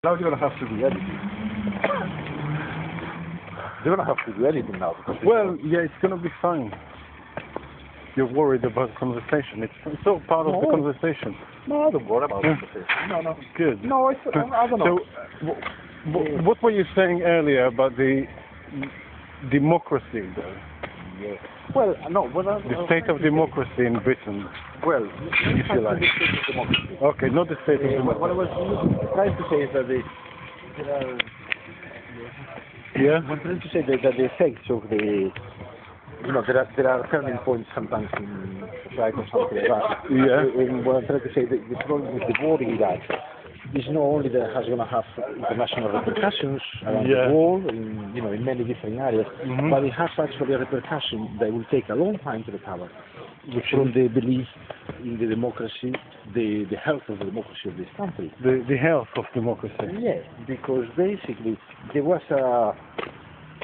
Now they're going to have to do anything. They're going to have to do anything now. Because Well, yeah, it's going to be fine. You're worried about conversation. It's all part of the No. conversation. no, don't worry about Yeah. it. No. Good. No, it's, I don't know. So, what were you saying earlier about the democracy, though? Yeah. Well, no. The state of democracy in Britain? Well, If you like. the state of democracy. Okay, not the state of What I democracy. was trying to say is that Yeah? I'm trying to say that the effects of the, there are turning points sometimes in society or something like that. Yeah. And what I'm trying to say, the problem with the war in Iraq is not only that it has going to have international repercussions around Yeah. the world, in many different areas, Mhm. but it has actually a repercussion that will take a long time to recover, Which from is the belief in the democracy, the health of the democracy of this country. the health of democracy. Yeah, because basically there was a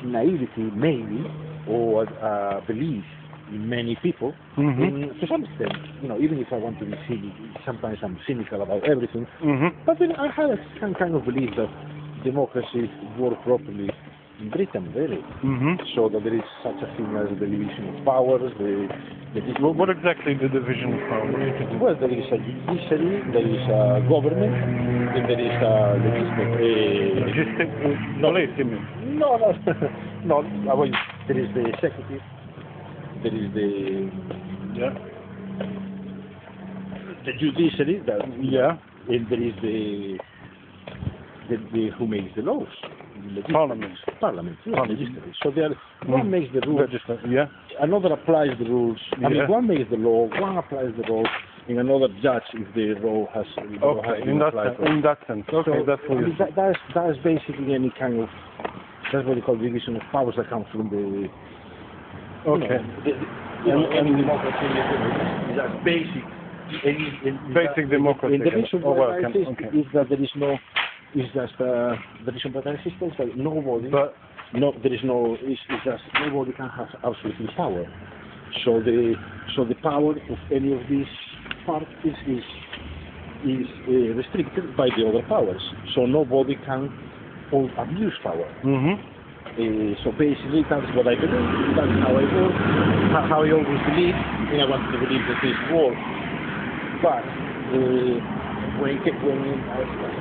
naivety, maybe, or a belief in many people, Mhm. and to some extent, even if I want to be cynical, sometimes I'm cynical about everything, Mhm. but then I have some kind of belief that democracy works properly in Britain, really. Mhm. So that there is such a thing as the division of powers, What exactly the division of power? What is it? well, there is a judiciary, there is a government, and there is a legislative. Logistic police, you mean? No, well, there is the executive, there is Yeah. the judiciary, Yeah. and there is the who makes the laws. Parliament. Parliament, yeah, Parliament. legislature. So one makes the rules, Legislature. Yeah. another applies the rules. I mean, Yeah. one makes the law, one applies the law, and another judge if the law has. Okay. In that sense. Okay, So, that's what I you mean, that's basically any kind of, that's what you call division of powers that comes from the. Okay. Any democracy is as basic. Basic democracy. In the reason Oh, well, why I insist okay. is that there is no, is just the reason why I insist is that nobody, But there is no, it's just nobody can have absolute power. So the power of any of these parts is restricted by the other powers. So nobody can abuse power. mhm. So basically, that's what I believe. That's how I work. How I always believe, and I want to believe that this works. But when I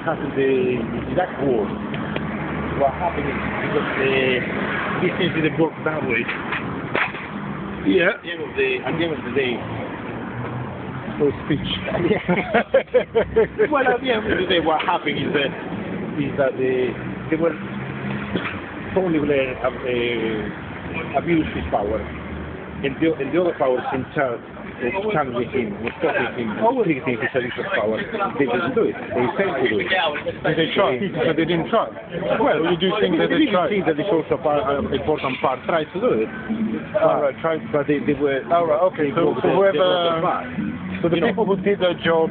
happened the Iraq war, what happened is because these things didn't work that way. Yeah. At the end of the day, For speech. well, at the end of the day, what happened is that they were Tony Blair abused his power, and the other powers in charge of standing with him, was stopping him, restricting his abuse of power. They didn't do it. They failed to do it. Did they try? So they didn't try. Well, you do think that they didn't tried? think that it's also an important part tried to do it. All right. Tried. But they were. All right. Okay. So the people who did their job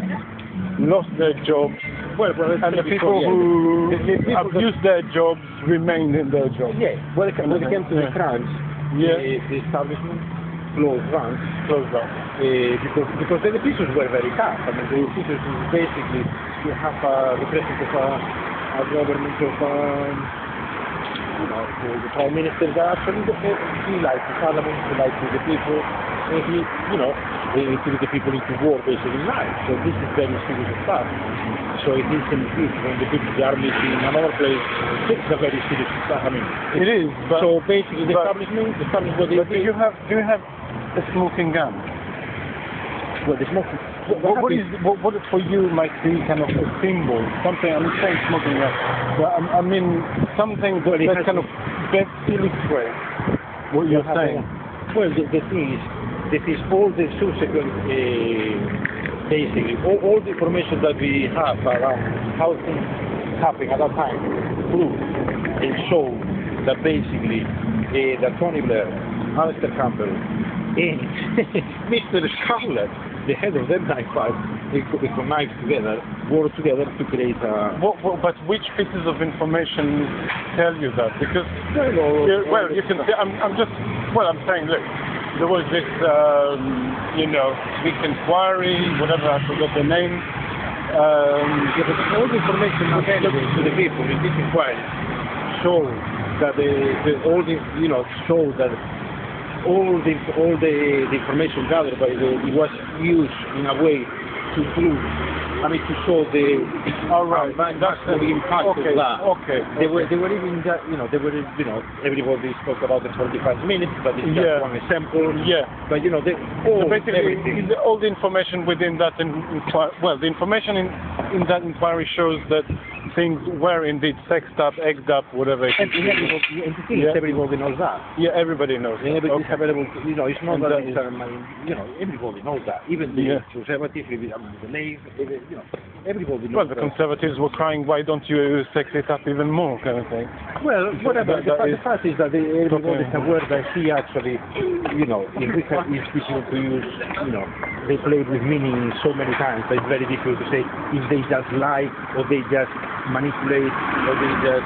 lost their jobs, and the people who abused their jobs remained in their jobs. Yeah, when it came to the crimes, Yeah. the establishment closed ranks Closed up. because the decisions were very tough. I mean, the decisions is basically you have a representative of a government of the prime minister that actually he likes the parliament, he likes the people, and he put the people into war basically in life. So this is very serious stuff. So it is in this when the army is in another place, it's a very serious stuff. I mean, It is. But so basically the but- establishment what they But do you have a smoking gun? well, the smoking. What for you might be kind of a symbol, something, I'm saying smoking gun, but I mean something Well, it that has kind of best illustrates what you're saying. Well, the thing is, this is all the subsequent, basically, all the information that we have around how things happened at that time prove and show that basically that Tony Blair, Alistair Campbell, and Mr. Scarlett, the head of the MI5, they connived together, worked together to create a... But which pieces of information tell you that? Because you can. I'm saying, look, there was this, this inquiry, whatever, I forgot the name, Yeah, but all the information available to the people in this inquiry show that show that all the information gathered by it was used in a way to prove, to show the maximum impact of that. Okay. They were even that, everybody spoke about the 45 minutes, but it's just one example. Yeah. But So basically, all the information within that the information in that inquiry shows that things were indeed sexed up, egged up, whatever. Everybody knows that. Yeah, everybody knows. Everybody's available. It's not that it's, everybody knows that. Even the conservatives, the lay, everybody knows. Well, the conservatives were crying, "Why don't you sex it up even more?" kind of thing. Well, whatever. The fact is that everybody's aware that he actually, in Richard is difficult to use. They played with meaning so many times that it's very difficult to say if they just lie or they just manipulate or they just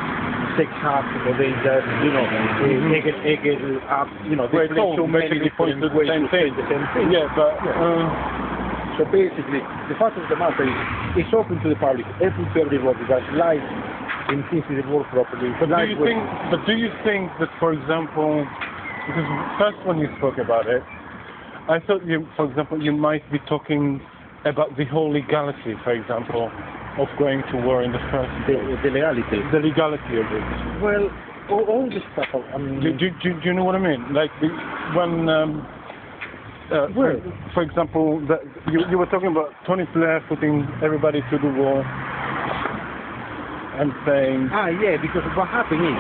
sex up or they just egg it up. They play so many different ways to say the same thing. Yeah, but. So basically, the fact of the matter is, it's open to the public, open to everybody that lies in things that work properly. But do you think that, for example, because first when you spoke about it, I thought for example, you might be talking about the whole legality, for example, of going to war in the first place. The legality. The legality of it. Well, all this stuff. Do you know what I mean? Like for example, you were talking about Tony Blair putting everybody to the war and saying... yeah, because what happened is,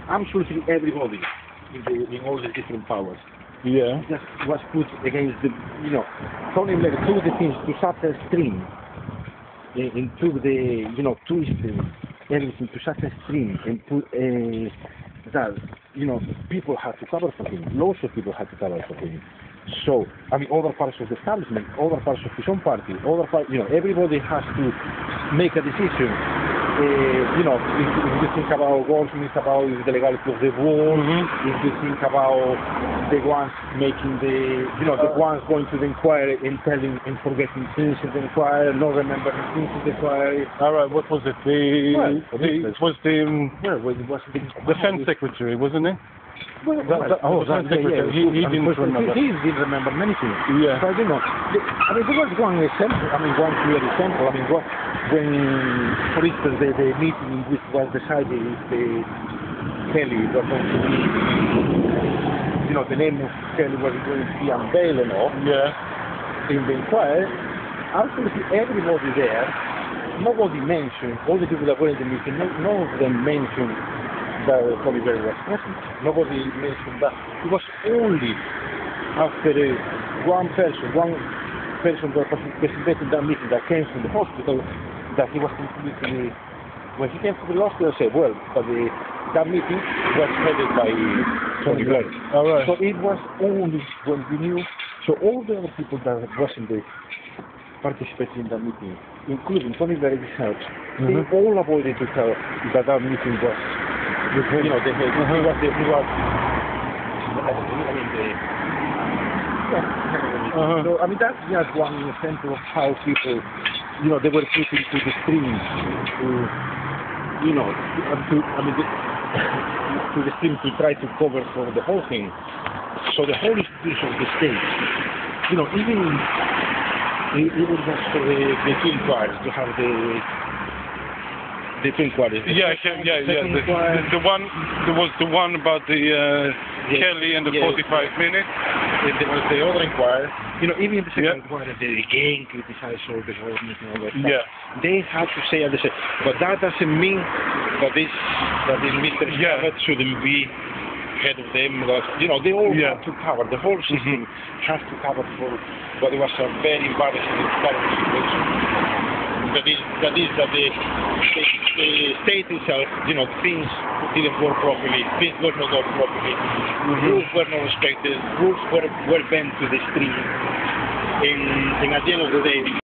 absolutely everybody in all the different powers just was put against the, Tony Blair took the things to such a extreme, and took the, twisting everything to such a extreme, and put that, people had to cover for him, lots of people had to cover for him. So, other parts of the establishment, other parts of his own party, everybody has to make a decision. If you think about Goldsmith, about the legality of the war, if you think about the ones making the ones going to the inquiry and telling and forgetting things in the inquiry, not remembering things in the inquiry. All right, what was it? It was the defense secretary, wasn't it? He didn't remember. He didn't remember many things. Yeah. So, there was one example, one clear example. When, for instance, the meeting in which was decided if Kelly was going to be, the name of Kelly was going to be unveiled or not. Yeah. In the inquiry, absolutely everybody there, nobody mentioned, all the people that were in the meeting, none of them mentioned that Tony Blair was present. Nobody mentioned that. It was only after one person that participated in that meeting that came from the hospital that he was completely, when he came to the hospital, said, well, but that meeting was headed by Tony Blair. All right. So it was only when we knew, so all the other people that wasn't participating in that meeting, including Tony Blair himself, they all avoided to tell that meeting was he was So that's just one example of how people, they were put into the stream to the stream to try to cover for the whole thing. So the whole institution of the state, even just for the two inquiries to have the two inquiries. The one, there was the one about the Kelly and the 45 minutes. There was the other inquiry. Even the second inquiry, they again criticized all the whole meeting, all that stuff. Yeah. They had to say, but that doesn't mean that this Mr. Scarlett shouldn't be head of them. They all have to cover. The whole system has to cover for. But it was a very embarrassing situation. That the state itself, things didn't work properly, things were not done properly, rules were not respected, rules were bent to the extreme, and at the end of the day,